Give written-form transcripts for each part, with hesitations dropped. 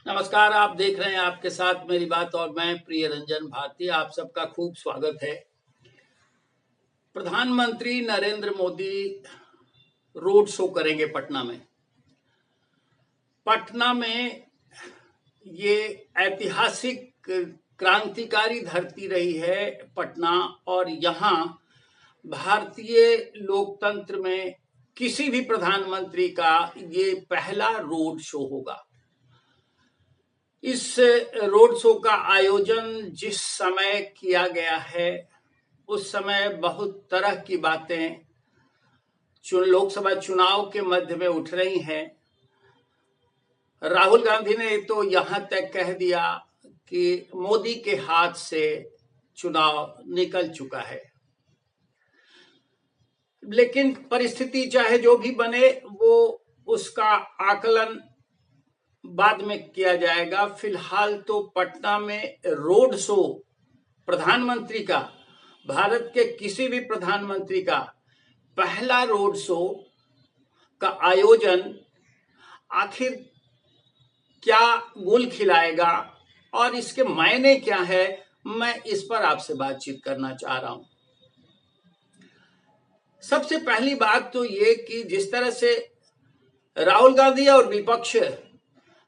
नमस्कार। आप देख रहे हैं आपके साथ मेरी बात और मैं प्रिय रंजन भारती। आप सबका खूब स्वागत है। प्रधानमंत्री नरेंद्र मोदी रोड शो करेंगे पटना में। पटना में ये ऐतिहासिक क्रांतिकारी धरती रही है पटना, और यहाँ भारतीय लोकतंत्र में किसी भी प्रधानमंत्री का ये पहला रोड शो होगा। इस रोड शो का आयोजन जिस समय किया गया है उस समय बहुत तरह की बातें लोकसभा चुनाव के मध्य में उठ रही हैं। राहुल गांधी ने तो यहां तक कह दिया कि मोदी के हाथ से चुनाव निकल चुका है। लेकिन परिस्थिति चाहे जो भी बने, वो उसका आकलन बाद में किया जाएगा। फिलहाल तो पटना में रोड शो प्रधानमंत्री का, भारत के किसी भी प्रधानमंत्री का पहला रोड शो का आयोजन आखिर क्या गुल खिलाएगा और इसके मायने क्या है, मैं इस पर आपसे बातचीत करना चाह रहा हूं। सबसे पहली बात तो ये कि जिस तरह से राहुल गांधी और विपक्ष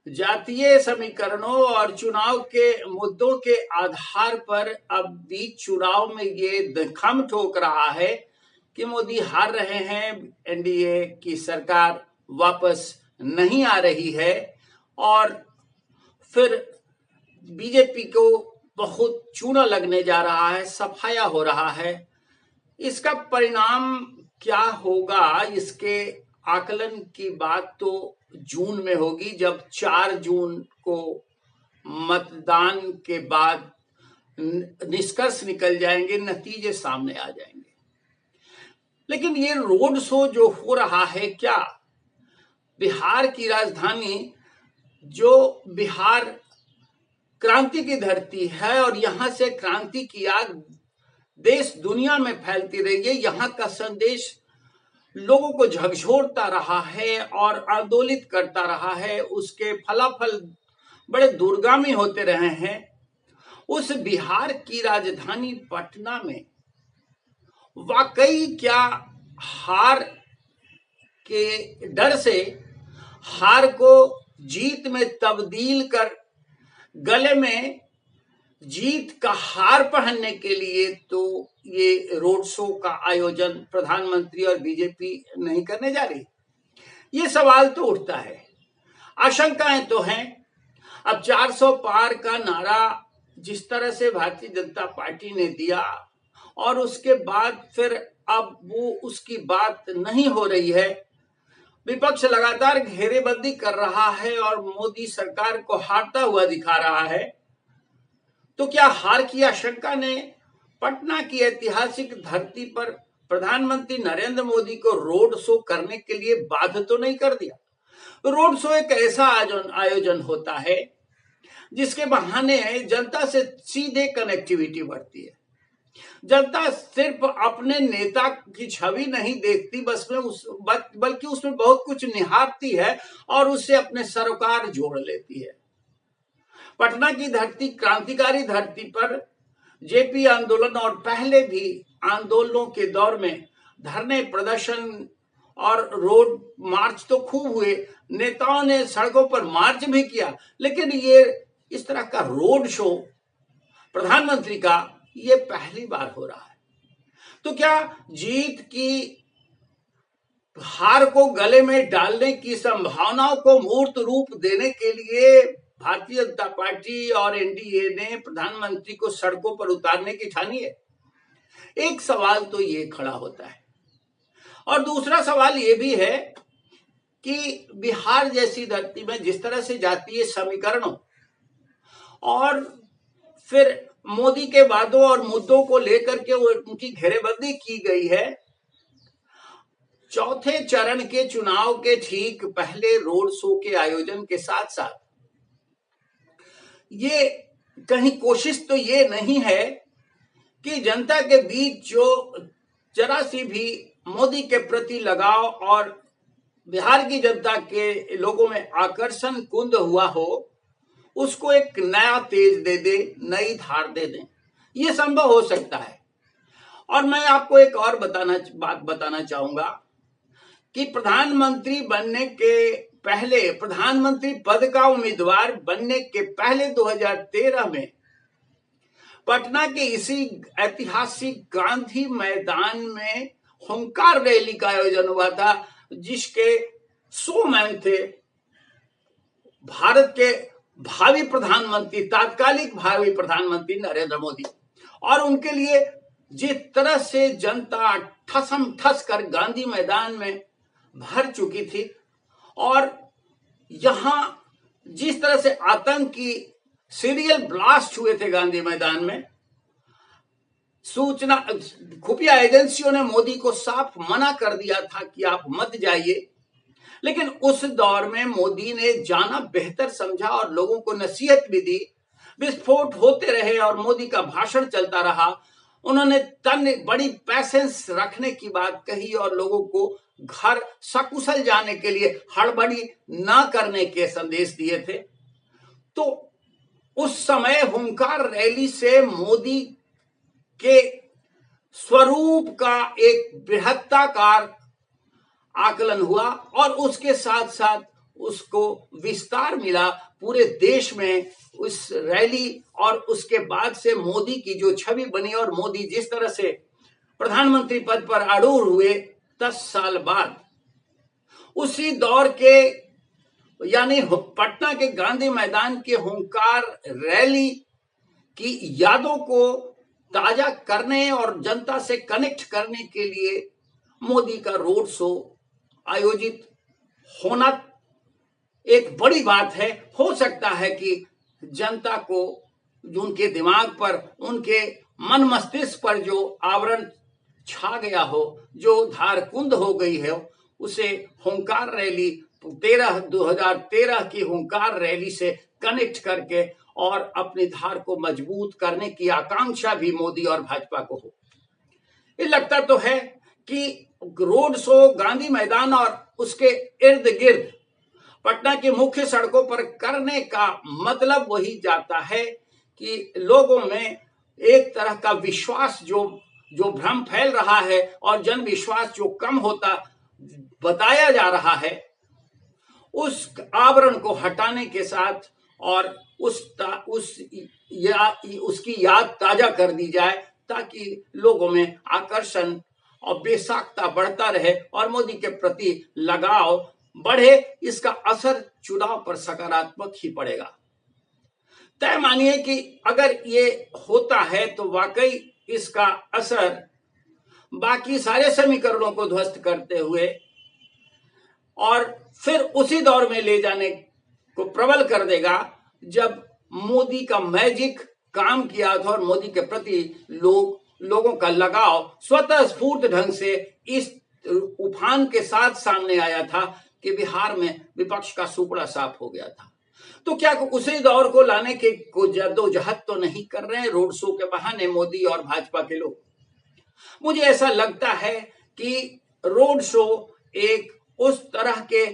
जातीय समीकरणों और चुनाव के मुद्दों के आधार पर अब बीच चुनाव में ये दम ठोक रहा है कि मोदी हार रहे हैं, एनडीए की सरकार वापस नहीं आ रही है और फिर बीजेपी को बहुत चूना लगने जा रहा है, सफाया हो रहा है। इसका परिणाम क्या होगा, इसके आकलन की बात तो जून में होगी, जब 4 जून को मतदान के बाद निष्कर्ष निकल जाएंगे, नतीजे सामने आ जाएंगे। लेकिन ये रोड शो जो हो रहा है, क्या बिहार की राजधानी, जो बिहार क्रांति की धरती है और यहां से क्रांति की आग देश दुनिया में फैलती रही है, यहां का संदेश लोगों को झकझोरता रहा है और आंदोलित करता रहा है, उसके फलाफल बड़े दूरगामी होते रहे हैं। उस बिहार की राजधानी पटना में वाकई क्या हार के डर से हार को जीत में तब्दील कर गले में जीत का हार पहनने के लिए तो ये रोड शो का आयोजन प्रधानमंत्री और बीजेपी नहीं करने जा रही? ये सवाल तो उठता है, आशंकाएं तो हैं। अब 400 पार का नारा जिस तरह से भारतीय जनता पार्टी ने दिया और उसके बाद फिर अब वो उसकी बात नहीं हो रही है, विपक्ष लगातार घेरेबंदी कर रहा है और मोदी सरकार को हारता हुआ दिखा रहा है, तो क्या हार की आशंका ने पटना की ऐतिहासिक धरती पर प्रधानमंत्री नरेंद्र मोदी को रोड शो करने के लिए बाध्य तो नहीं कर दिया? रोड शो एक ऐसा आयोजन होता है जिसके बहाने जनता से सीधे कनेक्टिविटी बढ़ती है। जनता सिर्फ अपने नेता की छवि नहीं देखती, बल्कि उसमें बहुत कुछ निहारती है और उससे अपने सरोकार जोड़ लेती है। पटना की धरती, क्रांतिकारी धरती पर जेपी आंदोलन और पहले भी आंदोलनों के दौर में धरने, प्रदर्शन और रोड मार्च तो खूब हुए, नेताओं ने सड़कों पर मार्च भी किया, लेकिन ये इस तरह का रोड शो प्रधानमंत्री का ये पहली बार हो रहा है। तो क्या जीत की हार को गले में डालने की संभावनाओं को मूर्त रूप देने के लिए भारतीय जनता पार्टी और एनडीए ने प्रधानमंत्री को सड़कों पर उतारने की ठानी है? एक सवाल तो ये खड़ा होता है। और दूसरा सवाल ये भी है कि बिहार जैसी धरती में जिस तरह से जातीय समीकरणों और फिर मोदी के वादों और मुद्दों को लेकर के उनकी घेरेबंदी की गई है, चौथे चरण के चुनाव के ठीक पहले रोड शो के आयोजन के साथ साथ ये कहीं कोशिश तो ये नहीं है कि जनता के बीच जो जरा सी भी मोदी के प्रति लगाव और बिहार की जनता के लोगों में आकर्षण कुंद हुआ हो, उसको एक नया तेज दे दे, नई धार दे दें। ये संभव हो सकता है। और मैं आपको एक और बात बताना चाहूंगा कि प्रधानमंत्री बनने के पहले, प्रधानमंत्री पद का उम्मीदवार बनने के पहले 2013 में पटना के इसी ऐतिहासिक गांधी मैदान में हुंकार रैली का आयोजन हुआ था, जिसके 100 मैन थे। भारत के भावी प्रधानमंत्री, तात्कालिक भावी प्रधानमंत्री नरेंद्र मोदी, और उनके लिए जिस तरह से जनता ठसम ठस कर गांधी मैदान में भर चुकी थी, और यहां जिस तरह से आतंकी सीरियल ब्लास्ट हुए थे गांधी मैदान में, सूचना खुफिया एजेंसियों ने मोदी को साफ मना कर दिया था कि आप मत जाइए, लेकिन उस दौर में मोदी ने जाना बेहतर समझा और लोगों को नसीहत भी दी। विस्फोट होते रहे और मोदी का भाषण चलता रहा। उन्होंने बड़ी पैसेंस रखने की बात कही और लोगों को घर सकुशल जाने के लिए हड़बड़ी न करने के संदेश दिए थे। तो उस समय हुंकार रैली से मोदी के स्वरूप का एक बृहत्ताकार आकलन हुआ और उसके साथ साथ उसको विस्तार मिला पूरे देश में उस रैली, और उसके बाद से मोदी की जो छवि बनी और मोदी जिस तरह से प्रधानमंत्री पद पर अड़ूर हुए 10 साल बाद, उसी दौर के यानी पटना के गांधी मैदान के हुंकार रैली की यादों को ताजा करने और जनता से कनेक्ट करने के लिए मोदी का रोड शो आयोजित होना एक बड़ी बात है। हो सकता है कि जनता को उनके दिमाग पर, उनके मन मस्तिष्क पर जो आवरण छा गया हो, जो धार कुंद हो गई है, उसे हुंकार रैली 2013 की हुंकार रैली से कनेक्ट करके और अपनी धार को मजबूत करने की आकांक्षा भी मोदी और भाजपा को हो। ये लगता तो है कि रोड शो गांधी मैदान और उसके इर्द गिर्द पटना की मुख्य सड़कों पर करने का मतलब वही जाता है कि लोगों में एक तरह का विश्वास जो भ्रम फैल रहा है और जन विश्वास जो कम होता बताया जा रहा है, उस आवरण को हटाने के साथ और उसकी याद ताजा कर दी जाए, ताकि लोगों में आकर्षण और बेसाख्ता बढ़ता रहे और मोदी के प्रति लगाव बढ़े। इसका असर चुनाव पर सकारात्मक ही पड़ेगा। तय मानिए कि अगर ये होता है तो वाकई इसका असर बाकी सारे समीकरणों को ध्वस्त करते हुए और फिर उसी दौर में ले जाने को प्रबल कर देगा जब मोदी का मैजिक काम किया था और मोदी के प्रति लोगों का लगाव स्वतः स्फूर्त ढंग से इस उफान के साथ सामने आया था कि बिहार में विपक्ष का सुपड़ा साफ हो गया था। तो क्या उसी दौर को लाने के जद्दोजहद तो नहीं कर रहे हैं रोड शो के बहाने मोदी और भाजपा के लोग? मुझे ऐसा लगता है कि रोड शो एक उस तरह के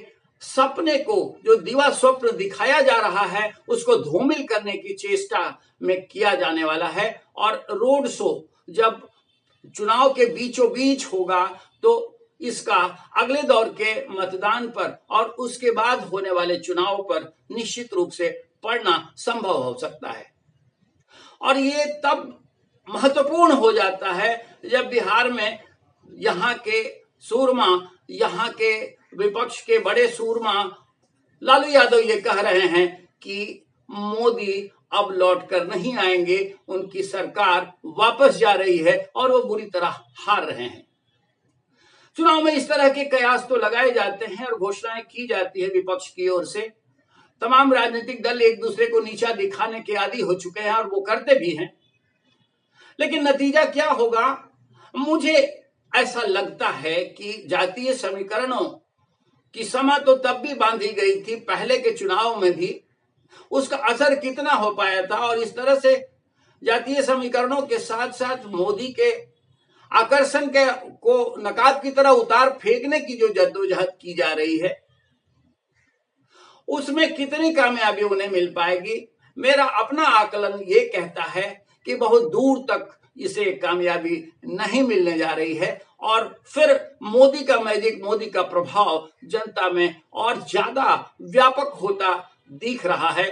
सपने को जो दिवा स्वप्न दिखाया जा रहा है उसको धूमिल करने की चेष्टा में किया जाने वाला है। और रोड शो जब चुनाव के बीचों बीच होगा तो इसका अगले दौर के मतदान पर और उसके बाद होने वाले चुनाव पर निश्चित रूप से पड़ना संभव हो सकता है। और ये तब महत्वपूर्ण हो जाता है जब बिहार में यहाँ के सूरमा, यहाँ के विपक्ष के बड़े सूरमा लालू यादव ये कह रहे हैं कि मोदी अब लौटकर नहीं आएंगे, उनकी सरकार वापस जा रही है और वो बुरी तरह हार रहे हैं। चुनाव में इस तरह के कयास तो लगाए जाते हैं और घोषणाएं की जाती है विपक्ष की ओर से। तमाम राजनीतिक दल एक दूसरे को नीचा दिखाने के आदी हो चुके हैं और वो करते भी हैं, लेकिन नतीजा क्या होगा? मुझे ऐसा लगता है कि जातीय समीकरणों की समा तो तब भी बांधी गई थी, पहले के चुनाव में भी उसका असर कितना हो पाया था। और इस तरह से जातीय समीकरणों के साथ साथ मोदी के आकर्षण को नकाब की तरह उतार फेंकने की जो जद्दोजहद की जा रही है उसमें कितनी कामयाबी उन्हें मिल पाएगी। मेरा अपना आकलन ये कहता है कि बहुत दूर तक इसे कामयाबी नहीं मिलने जा रही है और फिर मोदी का मैजिक, मोदी का प्रभाव जनता में और ज्यादा व्यापक होता दिख रहा है।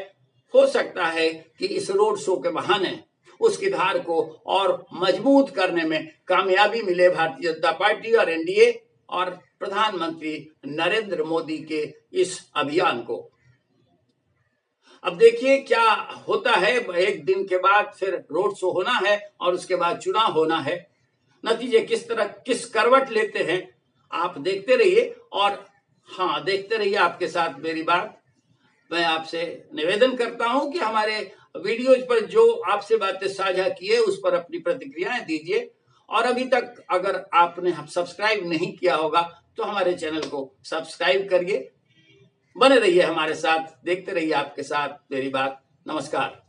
हो सकता है कि इस रोड शो के बहाने उसकी धार को और मजबूत करने में कामयाबी मिले भारतीय जनता पार्टी और एनडीए और प्रधानमंत्री नरेंद्र मोदी के इस अभियान को। अब देखिए क्या होता है। एक दिन के बाद फिर रोड शो होना है और उसके बाद चुनाव होना है। नतीजे किस तरह किस करवट लेते हैं आप देखते रहिए। और हाँ, देखते रहिए। आपके साथ मेरी बात, मैं आपसे निवेदन करता हूं कि हमारे वीडियोज पर जो आपसे बातें साझा की है उस पर अपनी प्रतिक्रियाएं दीजिए। और अभी तक अगर आपने सब्सक्राइब नहीं किया होगा तो हमारे चैनल को सब्सक्राइब करिए। बने रहिए हमारे साथ, देखते रहिए आपके साथ मेरी बात। नमस्कार।